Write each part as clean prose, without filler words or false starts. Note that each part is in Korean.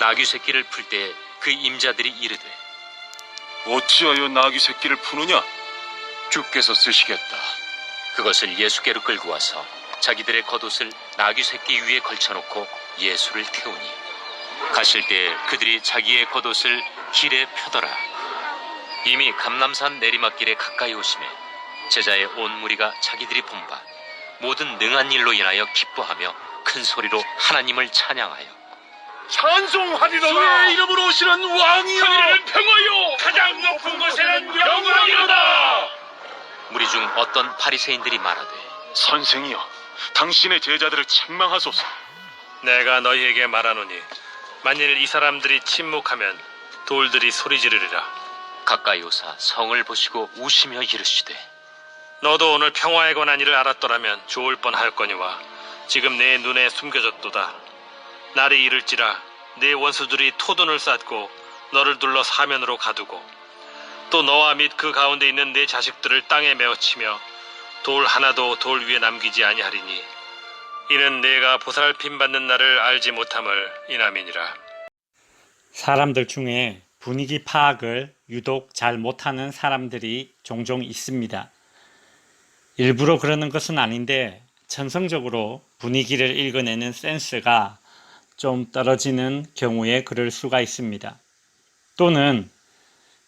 나귀 새끼를 풀 때 그 임자들이 이르되 어찌하여 나귀 새끼를 푸느냐? 주께서 쓰시겠다. 그것을 예수께로 끌고 와서 자기들의 겉옷을 나귀 새끼 위에 걸쳐놓고 예수를 태우니 가실 때 그들이 자기의 겉옷을 길에 펴더라. 이미 감람산 내리막길에 가까이 오심에 제자의 온 무리가 자기들이 본 바 모든 능한 일로 인하여 기뻐하며 큰 소리로 하나님을 찬양하여 찬송하리로다. 주의 이름으로 오시는 왕이여, 하늘에는 평화요, 가장 높은 곳에는 영광이로다. 무리 중 어떤 바리새인들이 말하되 선생이여, 당신의 제자들을 책망하소서. 내가 너희에게 말하노니 만일 이 사람들이 침묵하면 돌들이 소리 지르리라. 가까이 오사 성을 보시고 우시며 이르시되 너도 오늘 평화에 관한 일을 알았더라면 좋을 뻔하였거니와 지금 내 눈에 숨겨졌도다. 날이 이를지라 네 원수들이 토둔을 쌓고 너를 둘러 사면으로 가두고 또 너와 및 그 가운데 있는 네 자식들을 땅에 메어치며 돌 하나도 돌 위에 남기지 아니하리니 이는 내가 보살핌 받는 날을 알지 못함을 인함이니라. 사람들 중에 분위기 파악을 유독 잘 못하는 사람들이 종종 있습니다. 일부러 그러는 것은 아닌데 천성적으로 분위기를 읽어내는 센스가 좀 떨어지는 경우에 그럴 수가 있습니다. 또는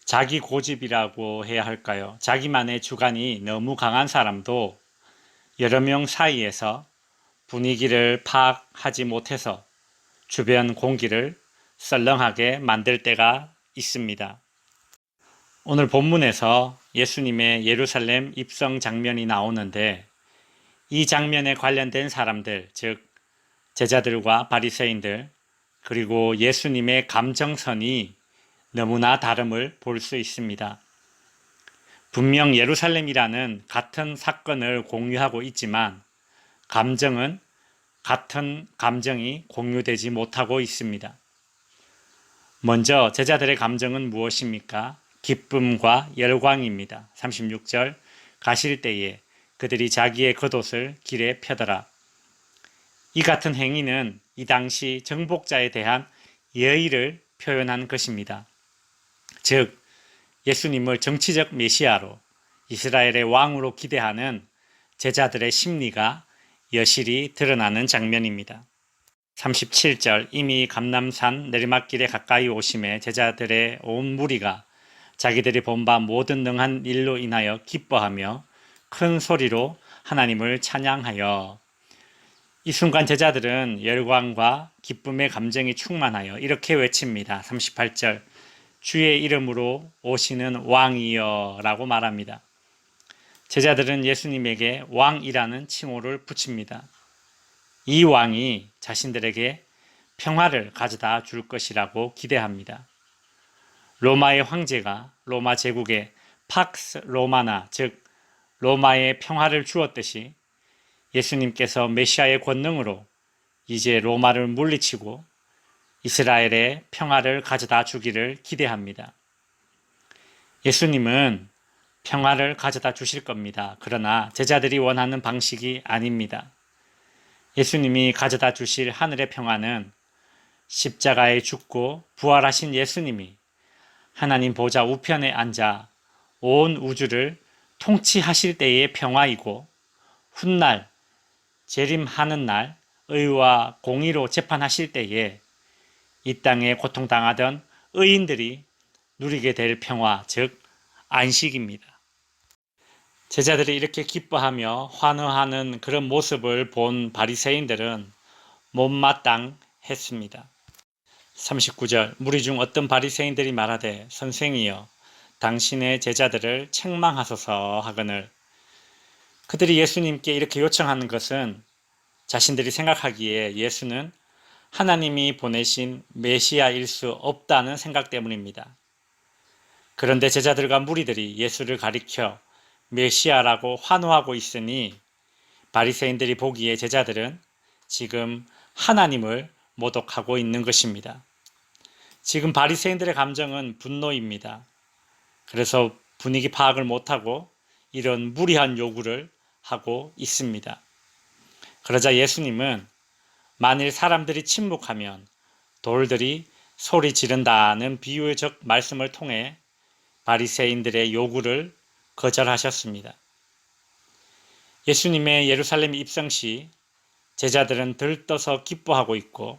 자기 고집이라고 해야 할까요? 자기만의 주관이 너무 강한 사람도 여러 명 사이에서 분위기를 파악하지 못해서 주변 공기를 썰렁하게 만들 때가 있습니다. 오늘 본문에서 예수님의 예루살렘 입성 장면이 나오는데 이 장면에 관련된 사람들, 즉 제자들과 바리새인들, 그리고 예수님의 감정선이 너무나 다름을 볼 수 있습니다. 분명 예루살렘이라는 같은 사건을 공유하고 있지만 감정은 같은 감정이 공유되지 못하고 있습니다. 먼저 제자들의 감정은 무엇입니까? 기쁨과 열광입니다. 36절, 가실 때에 그들이 자기의 겉옷을 길에 펴더라. 이 같은 행위는 이 당시 정복자에 대한 예의를 표현한 것입니다. 즉 예수님을 정치적 메시아로 이스라엘의 왕으로 기대하는 제자들의 심리가 여실히 드러나는 장면입니다. 37절, 이미 감람산 내리막길에 가까이 오심에 제자들의 온 무리가 자기들이 본 바 모든 능한 일로 인하여 기뻐하며 큰 소리로 하나님을 찬양하여. 이 순간 제자들은 열광과 기쁨의 감정이 충만하여 이렇게 외칩니다. 38절, 주의 이름으로 오시는 왕이여 라고 말합니다. 제자들은 예수님에게 왕이라는 칭호를 붙입니다. 이 왕이 자신들에게 평화를 가져다 줄 것이라고 기대합니다. 로마의 황제가 로마 제국에 팍스 로마나, 즉 로마의 평화를 주었듯이 예수님께서 메시아의 권능으로 이제 로마를 물리치고 이스라엘의 평화를 가져다 주기를 기대합니다. 예수님은 평화를 가져다 주실 겁니다. 그러나 제자들이 원하는 방식이 아닙니다. 예수님이 가져다 주실 하늘의 평화는 십자가에 죽고 부활하신 예수님이 하나님 보좌 우편에 앉아 온 우주를 통치하실 때의 평화이고 훗날 재림하는 날 의와 공의로 재판하실 때에 이 땅에 고통당하던 의인들이 누리게 될 평화, 즉 안식입니다. 제자들이 이렇게 기뻐하며 환호하는 그런 모습을 본 바리새인들은 못마땅했습니다. 39절, 무리 중 어떤 바리새인들이 말하되 선생이여 당신의 제자들을 책망하소서 하거늘. 그들이 예수님께 이렇게 요청하는 것은 자신들이 생각하기에 예수는 하나님이 보내신 메시아일 수 없다는 생각 때문입니다. 그런데 제자들과 무리들이 예수를 가리켜 메시아라고 환호하고 있으니 바리새인들이 보기에 제자들은 지금 하나님을 모독하고 있는 것입니다. 지금 바리새인들의 감정은 분노입니다. 그래서 분위기 파악을 못하고 이런 무리한 요구를 하고 있습니다. 그러자 예수님은 만일 사람들이 침묵하면 돌들이 소리 지른다는 비유적 말씀을 통해 바리새인들의 요구를 거절하셨습니다. 예수님의 예루살렘 입성 시 제자들은 들떠서 기뻐하고 있고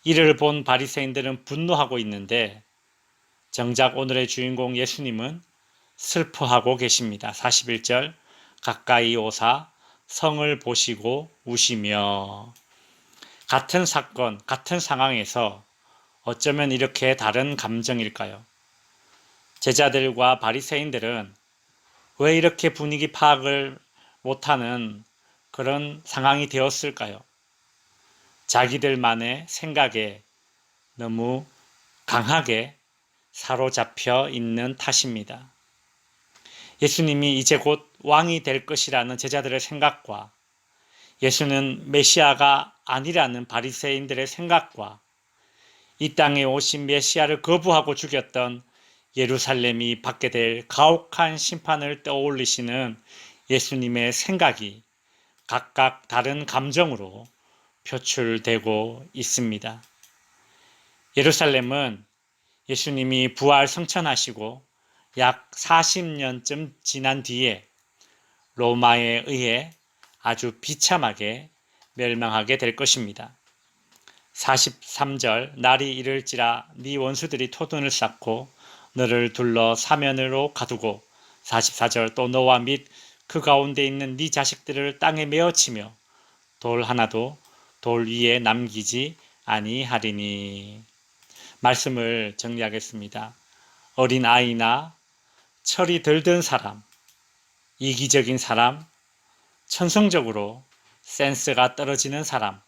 이를 본 바리새인들은 분노하고 있는데 정작 오늘의 주인공 예수님은 슬퍼하고 계십니다. 41절 가까이 오사 성을 보시고 우시며. 같은 사건, 같은 상황에서 어쩌면 이렇게 다른 감정일까요? 제자들과 바리새인들은 왜 이렇게 분위기 파악을 못하는 그런 상황이 되었을까요? 자기들만의 생각에 너무 강하게 사로잡혀 있는 탓입니다. 예수님이 이제 곧 왕이 될 것이라는 제자들의 생각과 예수는 메시아가 아니라는 바리새인들의 생각과 이 땅에 오신 메시아를 거부하고 죽였던 예루살렘이 받게 될 가혹한 심판을 떠올리시는 예수님의 생각이 각각 다른 감정으로 표출되고 있습니다. 예루살렘은 예수님이 부활 성천하시고 약 40년쯤 지난 뒤에 로마에 의해 아주 비참하게 멸망하게 될 것입니다. 43절 날이 이를지라 네 원수들이 토둔을 쌓고 너를 둘러 사면으로 가두고 44절 또 너와 및 그 가운데 있는 네 자식들을 땅에 메어치며 돌 하나도 돌 위에 남기지 아니하리니. 말씀을 정리하겠습니다. 어린 아이나 철이 덜 든 사람, 이기적인 사람, 천성적으로 센스가 떨어지는 사람,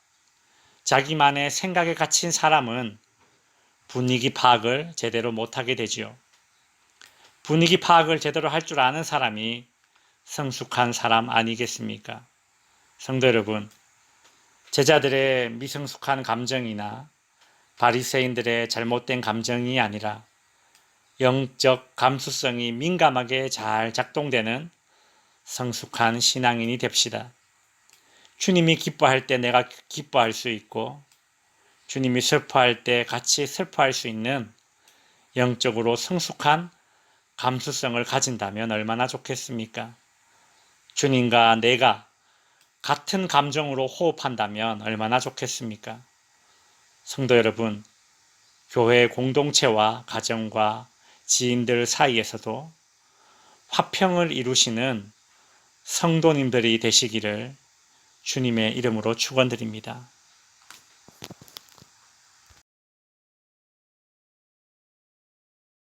자기만의 생각에 갇힌 사람은 분위기 파악을 제대로 못하게 되지요. 분위기 파악을 제대로 할 줄 아는 사람이 성숙한 사람 아니겠습니까? 성도 여러분, 제자들의 미성숙한 감정이나 바리새인들의 잘못된 감정이 아니라 영적 감수성이 민감하게 잘 작동되는 성숙한 신앙인이 됩시다. 주님이 기뻐할 때 내가 기뻐할 수 있고 주님이 슬퍼할 때 같이 슬퍼할 수 있는 영적으로 성숙한 감수성을 가진다면 얼마나 좋겠습니까? 주님과 내가 같은 감정으로 호흡한다면 얼마나 좋겠습니까? 성도 여러분, 교회 공동체와 가정과 지인들 사이에서도 화평을 이루시는 성도님들이 되시기를 주님의 이름으로 축원드립니다.